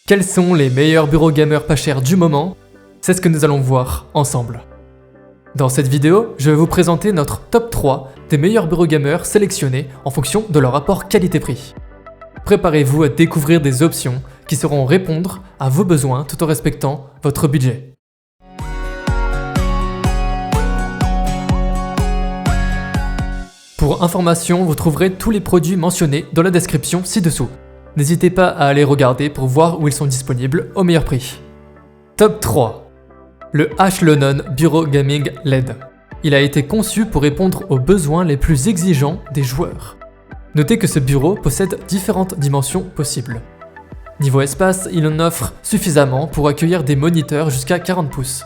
Quels sont les meilleurs bureaux gamers pas chers du moment? C'est ce que nous allons voir ensemble. Dans cette vidéo, je vais vous présenter notre top 3 des meilleurs bureaux gamers sélectionnés en fonction de leur rapport qualité-prix. Préparez-vous à découvrir des options qui sauront répondre à vos besoins tout en respectant votre budget. Pour information, vous trouverez tous les produits mentionnés dans la description ci-dessous. N'hésitez pas à aller regarder pour voir où ils sont disponibles au meilleur prix. Top 3. Le Ashlonon Bureau Gaming LED. Il a été conçu pour répondre aux besoins les plus exigeants des joueurs. Notez que ce bureau possède différentes dimensions possibles. Niveau espace, il en offre suffisamment pour accueillir des moniteurs jusqu'à 40 pouces.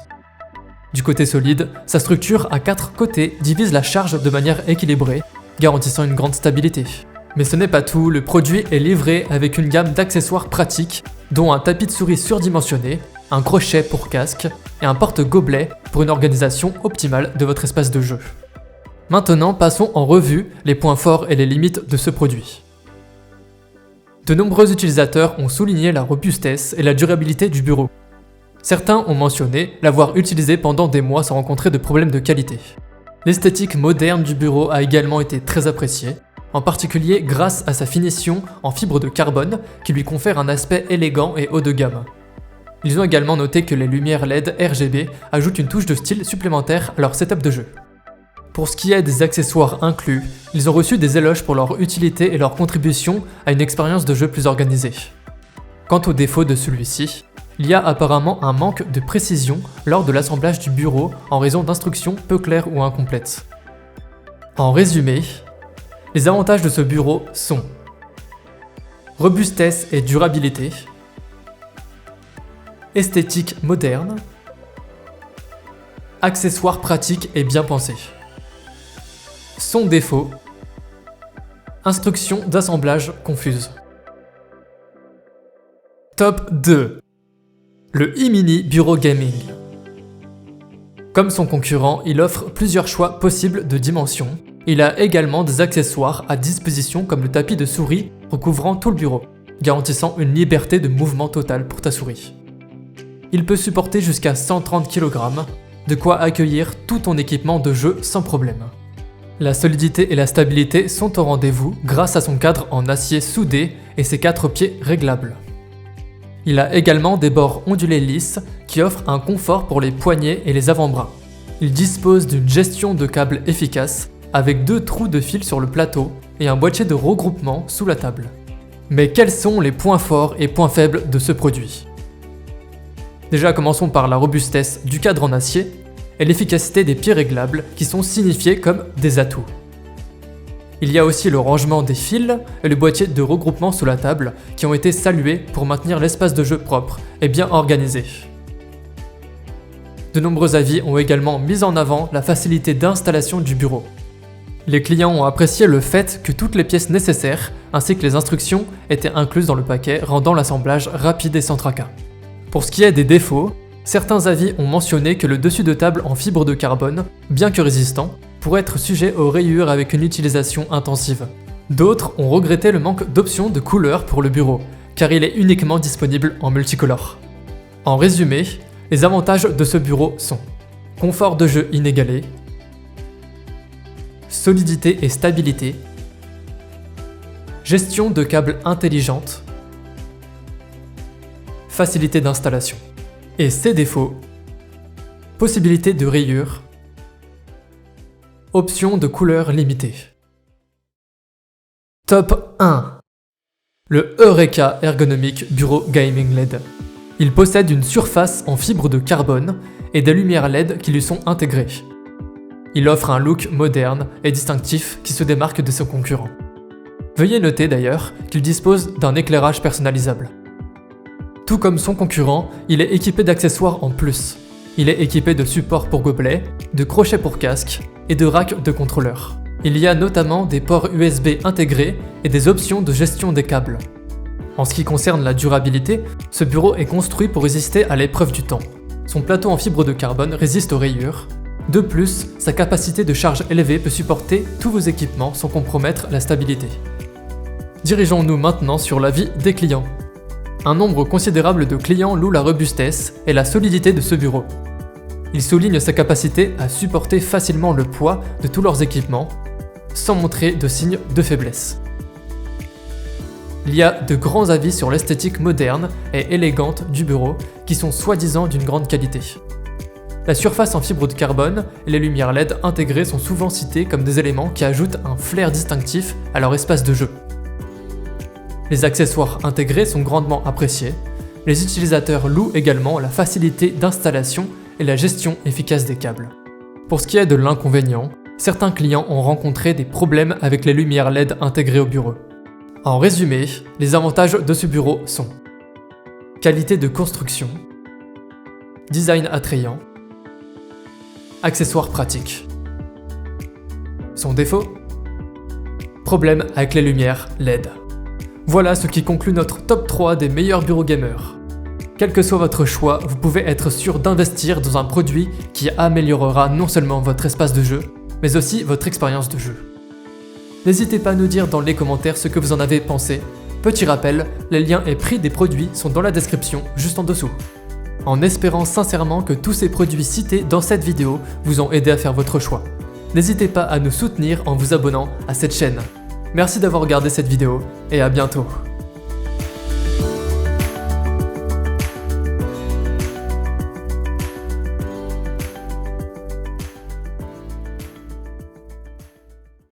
Du côté solide, sa structure à 4 côtés divise la charge de manière équilibrée, garantissant une grande stabilité. Mais ce n'est pas tout, le produit est livré avec une gamme d'accessoires pratiques, dont un tapis de souris surdimensionné, un crochet pour casque et un porte-gobelet pour une organisation optimale de votre espace de jeu. Maintenant, passons en revue les points forts et les limites de ce produit. De nombreux utilisateurs ont souligné la robustesse et la durabilité du bureau. Certains ont mentionné l'avoir utilisé pendant des mois sans rencontrer de problèmes de qualité. L'esthétique moderne du bureau a également été très appréciée, en particulier grâce à sa finition en fibre de carbone qui lui confère un aspect élégant et haut de gamme. Ils ont également noté que les lumières LED RGB ajoutent une touche de style supplémentaire à leur setup de jeu. Pour ce qui est des accessoires inclus, ils ont reçu des éloges pour leur utilité et leur contribution à une expérience de jeu plus organisée. Quant aux défauts de celui-ci, il y a apparemment un manque de précision lors de l'assemblage du bureau en raison d'instructions peu claires ou incomplètes. En résumé, les avantages de ce bureau sont robustesse et durabilité, esthétique moderne, accessoires pratiques et bien pensés. Son défaut, instructions d'assemblage confuses. Top 2. Le e-mini Bureau Gaming. Comme son concurrent, il offre plusieurs choix possibles de dimensions. Il a également des accessoires à disposition comme le tapis de souris recouvrant tout le bureau, garantissant une liberté de mouvement totale pour ta souris. Il peut supporter jusqu'à 130 kg, de quoi accueillir tout ton équipement de jeu sans problème. La solidité et la stabilité sont au rendez-vous grâce à son cadre en acier soudé et ses 4 pieds réglables. Il a également des bords ondulés lisses qui offrent un confort pour les poignets et les avant-bras. Il dispose d'une gestion de câbles efficace avec 2 trous de fil sur le plateau et un boîtier de regroupement sous la table. Mais quels sont les points forts et points faibles de ce produit? Déjà, commençons par la robustesse du cadre en acier et l'efficacité des pieds réglables qui sont signifiés comme des atouts. Il y a aussi le rangement des fils et le boîtier de regroupement sous la table qui ont été salués pour maintenir l'espace de jeu propre et bien organisé. De nombreux avis ont également mis en avant la facilité d'installation du bureau. Les clients ont apprécié le fait que toutes les pièces nécessaires ainsi que les instructions étaient incluses dans le paquet, rendant l'assemblage rapide et sans tracas. Pour ce qui est des défauts, certains avis ont mentionné que le dessus de table en fibre de carbone, bien que résistant, pourrait être sujet aux rayures avec une utilisation intensive. D'autres ont regretté le manque d'options de couleurs pour le bureau, car il est uniquement disponible en multicolore. En résumé, les avantages de ce bureau sont confort de jeu inégalé, solidité et stabilité, gestion de câbles intelligente, facilité d'installation. Et ses défauts, possibilité de rayures, option de couleur limitée. Top 1. Le Eureka Ergonomic Bureau Gaming LED. Il possède une surface en fibre de carbone et des lumières LED qui lui sont intégrées. Il offre un look moderne et distinctif qui se démarque de ses concurrents. Veuillez noter d'ailleurs qu'il dispose d'un éclairage personnalisable. Tout comme son concurrent, il est équipé d'accessoires en plus. Il est équipé de supports pour gobelets, de crochets pour casque et de racks de contrôleurs. Il y a notamment des ports USB intégrés et des options de gestion des câbles. En ce qui concerne la durabilité, ce bureau est construit pour résister à l'épreuve du temps. Son plateau en fibre de carbone résiste aux rayures. De plus, sa capacité de charge élevée peut supporter tous vos équipements sans compromettre la stabilité. Dirigeons-nous maintenant sur l'avis des clients. Un nombre considérable de clients louent la robustesse et la solidité de ce bureau. Ils soulignent sa capacité à supporter facilement le poids de tous leurs équipements, sans montrer de signes de faiblesse. Il y a de grands avis sur l'esthétique moderne et élégante du bureau qui sont soi-disant d'une grande qualité. La surface en fibre de carbone et les lumières LED intégrées sont souvent citées comme des éléments qui ajoutent un flair distinctif à leur espace de jeu. Les accessoires intégrés sont grandement appréciés. Les utilisateurs louent également la facilité d'installation et la gestion efficace des câbles. Pour ce qui est de l'inconvénient, certains clients ont rencontré des problèmes avec les lumières LED intégrées au bureau. En résumé, les avantages de ce bureau sont qualité de construction, design attrayant, accessoires pratiques. Son défaut? Problème avec les lumières LED. Voilà ce qui conclut notre top 3 des meilleurs bureaux gamers. Quel que soit votre choix, vous pouvez être sûr d'investir dans un produit qui améliorera non seulement votre espace de jeu, mais aussi votre expérience de jeu. N'hésitez pas à nous dire dans les commentaires ce que vous en avez pensé. Petit rappel, les liens et prix des produits sont dans la description juste en dessous. En espérant sincèrement que tous ces produits cités dans cette vidéo vous ont aidé à faire votre choix. N'hésitez pas à nous soutenir en vous abonnant à cette chaîne. Merci d'avoir regardé cette vidéo et à bientôt.